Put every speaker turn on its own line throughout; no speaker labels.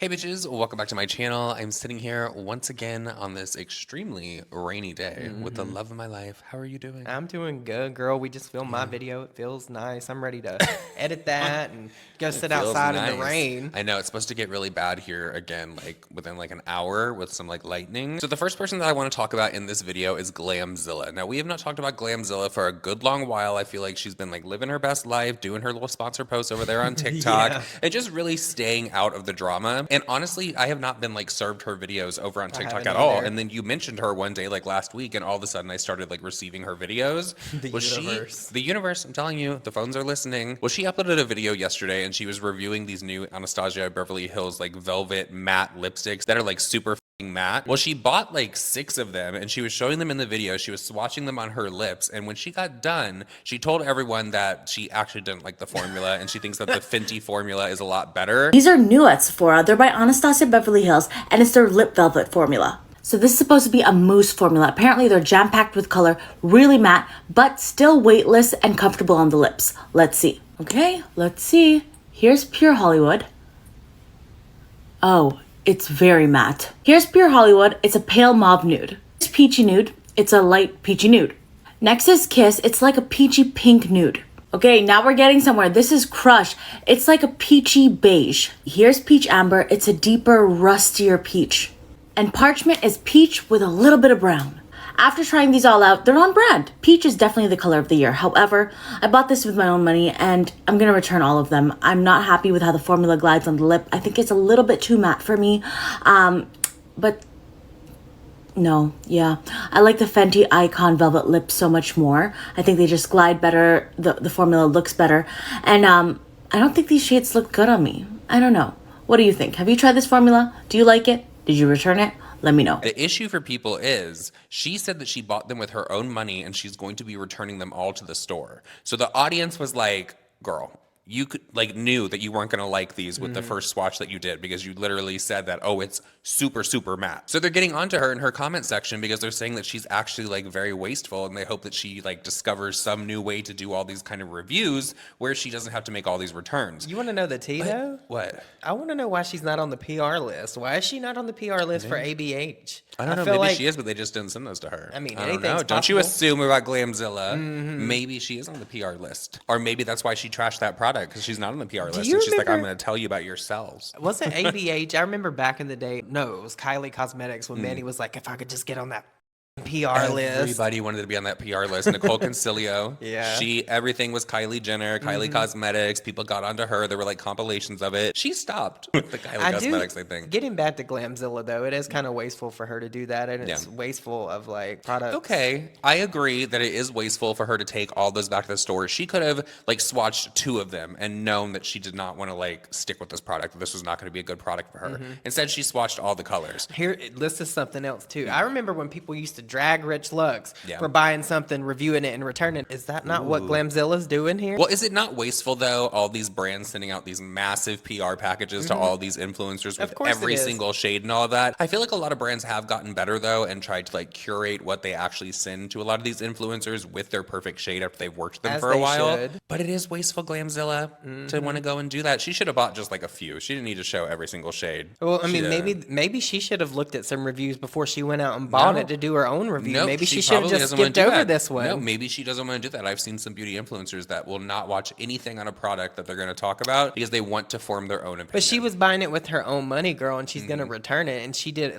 Hey bitches, welcome back to my channel. I'm sitting here once again on this extremely rainy day with the love of my life. How are you doing?
I'm doing good, girl. We just filmed my video. It feels nice. I'm ready to edit that and go sit
Feels
outside in the
nice.
rain.
I know it's supposed to get really bad here again, like within like an hour with some like lightning. So the first person that I want to talk about in this video is Glamzilla. Now we have not talked about Glamzilla for a good long while. I feel like she's been like living her best life, doing her little sponsor posts over there on TikTok,
Yeah.
and just really staying out of the drama. And honestly, I have not been like served her videos over on TikTok
haven't
at all.
either.
And then you mentioned her one day like last week, and all of a sudden I started like receiving her videos.
The universe.
The universe, I'm telling you, the phones are listening. Well, she uploaded a video yesterday and she was reviewing these new Anastasia Beverly Hills like velvet matte lipsticks that are like super matte. Well, she bought like 6 of them and she was showing them in the video. She was swatching them on her lips, and when she got done, she told everyone that she actually didn't like the formula and she thinks that the Fenty formula is a lot better.
These are new at Sephora. They're by Anastasia Beverly Hills, and it's their lip velvet formula. So this is supposed to be a mousse formula. Apparently they're jam-packed with color, really matte, but still weightless and comfortable on the lips. Let's see. Okay, let's see. Here's Pure Hollywood. Oh, it's very matte. Here's Pure Hollywood. It's a pale mauve nude. Here's Peachy Nude. It's a light peachy nude. Next is Kiss. It's like a peachy pink nude. Okay, now we're getting somewhere. This is Crush. It's like a peachy beige. Here's Peach Amber. It's a deeper, rustier peach. And Parchment is peach with a little bit of brown. After trying these all out, they're on brand. Peach is definitely the color of the year. However, I bought this with my own money and I'm gonna return all of them. I'm not happy with how the formula glides on the lip. I think it's a little bit too matte for me. But no, yeah. I like the Fenty Icon Velvet Lip so much more. I think they just glide better. The formula looks better. And I don't think these shades look good on me. I don't know. What do you think? Have you tried this formula? Do you like it? Did you return it? Let me know.
The issue for people is she said that she bought them with her own money and she's going to be returning them all to the store. So the audience was like, girl, you could like knew that you weren't going to like these with the first swatch that you did, because you literally said that, oh, it's super, super matte. So they're getting onto her in her comment section because they're saying that she's actually like very wasteful, and they hope that she like discovers some new way to do all these kind of reviews where she doesn't have to make all these returns.
You want to know the tea, though?
What?
I want to know why she's not on the PR list. Why is she not on the PR list for ABH?
I don't know.
feel
Maybe
like
she is, but they just didn't send those to her.
I mean,
I don't
anything's
know. Don't you
possible.
assume about Glamzilla. Maybe she is on the PR list. Or maybe that's why she trashed that product, because she's not on the PR list.
you
And she's like, I'm
remember-
going to tell you about yourselves.
Was it ABH? I remember back in the day. No, it was Kylie Cosmetics when Manny was like, if I could just get on that PR list.
Everybody wanted to be on that PR list. Nicole Concilio.
Yeah.
Everything was Kylie Jenner, Kylie Cosmetics. People got onto her. There were like compilations of it. She stopped with the Kylie Cosmetics, I think.
Getting back to Glamzilla, though, it is kind of wasteful for her to do that, and it's
Yeah.
wasteful of like products.
Okay, I agree that it is wasteful for her to take all those back to the store. She could have like swatched 2 of them and known that she did not want to like stick with this product. This was not going to be a good product for her. Instead, she swatched all the colors.
Here, this is something else too. I remember when people used to drag Rich Lux
Yeah.
for buying something, reviewing it, and returning it. Is that not what Glamzilla's doing here?
Well, is it not wasteful though? All these brands sending out these massive PR packages to all these influencers with
course it
every
is.
single shade and all of that. I feel like a lot of brands have gotten better though and tried to like curate what they actually send to a lot of these influencers with their perfect shade after they've worked with them
As
for a
they
while.
should.
But it is wasteful, Glamzilla, to want to go and do that. She should have bought just like a few. She didn't need to show every single shade.
Well, I
She,
mean, maybe she should have looked at some reviews before she went out and bought
No.
it to do her own review.
No,
Maybe she should have
probably
just
doesn't wanna
skipped
do
over
that.
this one.
No, maybe she doesn't want to do that. I've seen some beauty influencers that will not watch anything on a product that they're going to talk about because they want to form their own opinion.
But she was buying it with her own money, girl, and she's gonna return it. And she did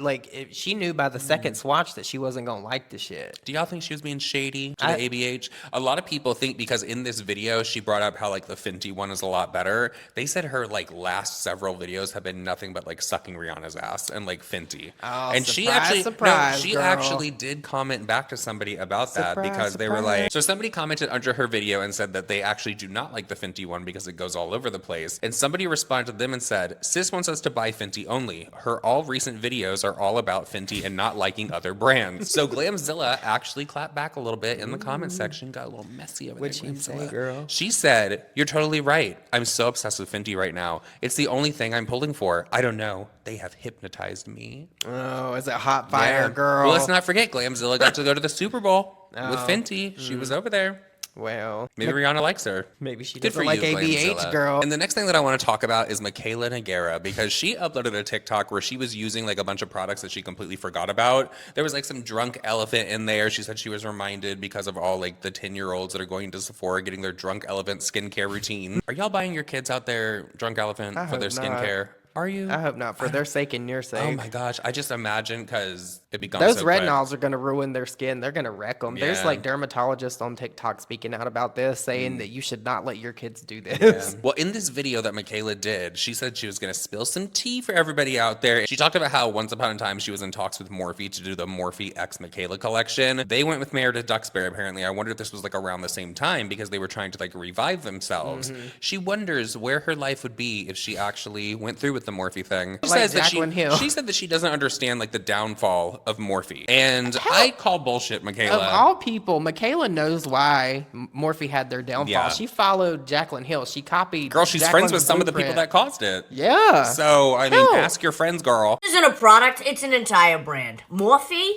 she knew by the second swatch that she wasn't gonna like the shit.
Do y'all think she was being shady to the ABH? A lot of people think because in this video she brought up how like the Fenty one is a lot better. They said her like last several videos have been nothing but like sucking Rihanna's ass and like Fenty.
Oh,
and she
surprise,
actually
surprise,
she
girl.
actually did comment back to somebody about that
Surprise,
because they were
surprise.
like, so somebody commented under her video and said that they actually do not like the Fenty one because it goes all over the place. And somebody responded to them and said, sis wants us to buy Fenty only. Her all recent videos are all about Fenty and not liking other brands. So Glamzilla actually clapped back a little bit in the comment section, got a little messy over
What'd
there.
she say,
Glamzilla.
girl?
She said, you're totally right. I'm so obsessed with Fenty right now. It's the only thing I'm pulling for. I don't know. They have hypnotized me.
Oh, is it hot fire, girl?
Well, let's not forget Glamzilla got to go to the Super Bowl with
Oh.
Fenty. She was over there.
Well,
Maybe Rihanna likes her.
maybe she
Good
doesn't
for
like
you,
ABH,
Glamzilla.
girl.
And the next thing that I want to talk about is Mikayla Nogueira, because she uploaded a TikTok where she was using like a bunch of products that she completely forgot about. There was like some drunk elephant in there. She said she was reminded because of all like the 10-year-olds that are going to Sephora getting their drunk elephant skincare routine. Are y'all buying your kids out there drunk elephant for their
hope not.
skincare? Are you?
I hope not, for their sake and your sake.
Oh my gosh, I just imagine because it'd be gone
Those
so quick.
retinols are going to ruin their skin. They're going to wreck them. There's
Yeah.
like dermatologists on TikTok speaking out about this, saying that you should not let your kids do this.
Yeah. Well, in this video that Mikayla did, she said she was going to spill some tea for everybody out there. She talked about how once upon a time she was in talks with Morphe to do the Morphe X Mikayla collection. They went with Meredith Duxbury, apparently. I wonder if this was like around the same time because they were trying to like revive themselves. She wonders where her life would be if she actually went through with the Morphe thing. She
Like
says that
Jaclyn Hill.
she said that she doesn't understand like the downfall of Morphe. And I call bullshit, Mikayla.
Of all people, Mikayla knows why Morphe had their downfall.
Yeah.
She followed Jaclyn Hill. She copied.
Girl, she's friends with some of the people that caused it.
Yeah.
So, I mean,
Hell.
ask your friends, girl.
This isn't a product, it's an entire brand. Morphe,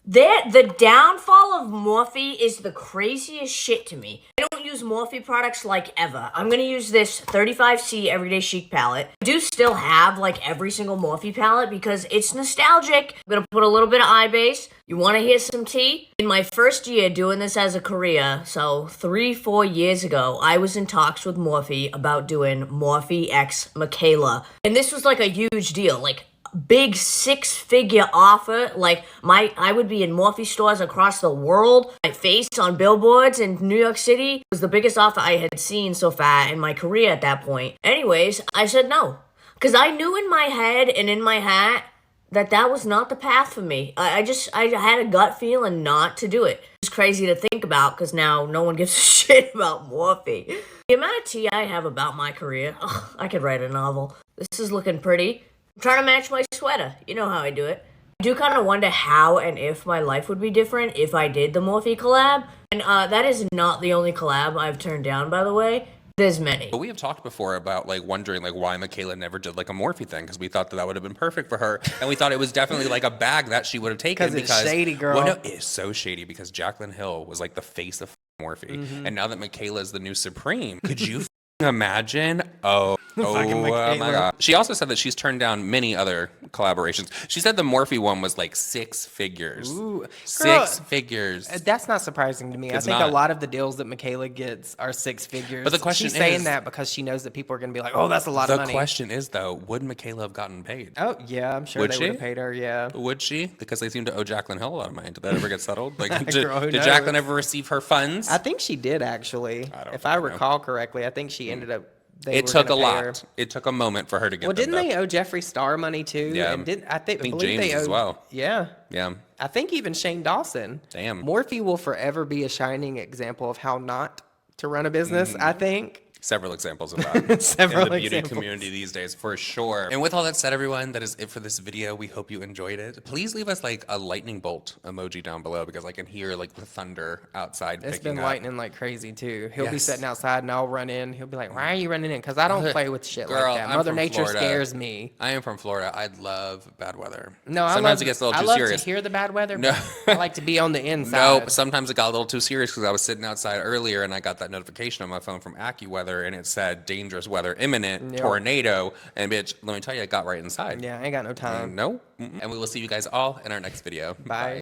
the downfall of Morphe is the craziest shit to me. I don't use Morphe products like ever. I'm gonna use this 35C Everyday Chic palette. I do still have like every single Morphe palette because it's nostalgic. I'm gonna put a little bit of eye base. You wanna hear some tea? In my first year doing this as a career, so 3-4 years ago, I was in talks with Morphe about doing Morphe X Mikayla. And this was like a huge deal. Like, big 6-figure offer. Like, I would be in Morphe stores across the world. My face on billboards in New York City was the biggest offer I had seen so far in my career at that point. Anyways, I said no. Because I knew in my head and in my heart that was not the path for me. I had a gut feeling not to do it. It's crazy to think about because now no one gives a shit about Morphe. The amount of tea I have about my career, I could write a novel. This is looking pretty. I'm trying to match my sweater. You know how I do it. I do kind of wonder how and if my life would be different if I did the Morphe collab. And that is not the only collab I've turned down, by the way. There's many.
But we have talked before about like wondering like why Mikayla never did like a Morphe thing because we thought that would have been perfect for her, and we thought it was definitely like a bag that she would have taken
Because it's shady, girl.
Well, no, it's so shady because Jaclyn Hill was like the face of Morphe, and now that Mikayla is the new Supreme, could you imagine? Oh my God. She also said that she's turned down many other collaborations. She said the Morphe one was like 6 figures.
Ooh.
Six figures.
That's not surprising to me. I
It's
think
not.
a lot of the deals that Mikayla gets are 6 figures.
But the question
She's saying
is-
that because she knows that people are going to be like, oh, that's a lot
The
of money.
question is though, would Mikayla have gotten paid?
Oh, yeah, I'm sure
Would
they
she?
would have paid her, yeah.
Would she? Because they seem to owe Jaclyn Hill a lot of money. Did that ever get settled? Like, did
Girl, who
Jaclyn
knows?
ever receive her funds?
I think she did, actually. If I
fucking know.
recall correctly, I think she ended up...
It took a lot. It took a moment for her to get
Well,
them
didn't
though.
they owe Jeffree Star money too?
Yeah.
And I
think
believe
James
they
as
owed,
well.
Yeah.
Yeah.
I think even Shane Dawson.
Damn.
Morphe will forever be a shining example of how not to run a business, I think.
Several examples of that
Several
in the beauty
examples.
community these days, for sure. And with all that said, everyone, that is it for this video. We hope you enjoyed it. Please leave us like a lightning bolt emoji down below because I can hear like the thunder outside
It's
picking
been
up.
lightning like crazy too. He'll be
Yes.
sitting outside and I'll run in. He'll be like, "Why are you running in?" Because I don't play with shit
Girl,
like that.
I'm
Mother
from
Nature
Florida.
scares me.
I am from Florida. I love bad weather.
No,
sometimes it gets a little too
I love
serious.
to hear the bad weather.
No.
But I like to be on the inside.
No, sometimes it got a little too serious because I was sitting outside earlier and I got that notification on my phone from AccuWeather and it said dangerous weather imminent,
Yep.
tornado, and bitch, let me tell you, I got right inside.
Yeah, I ain't got no time.
No. And we will see you guys all in our next video.
Bye.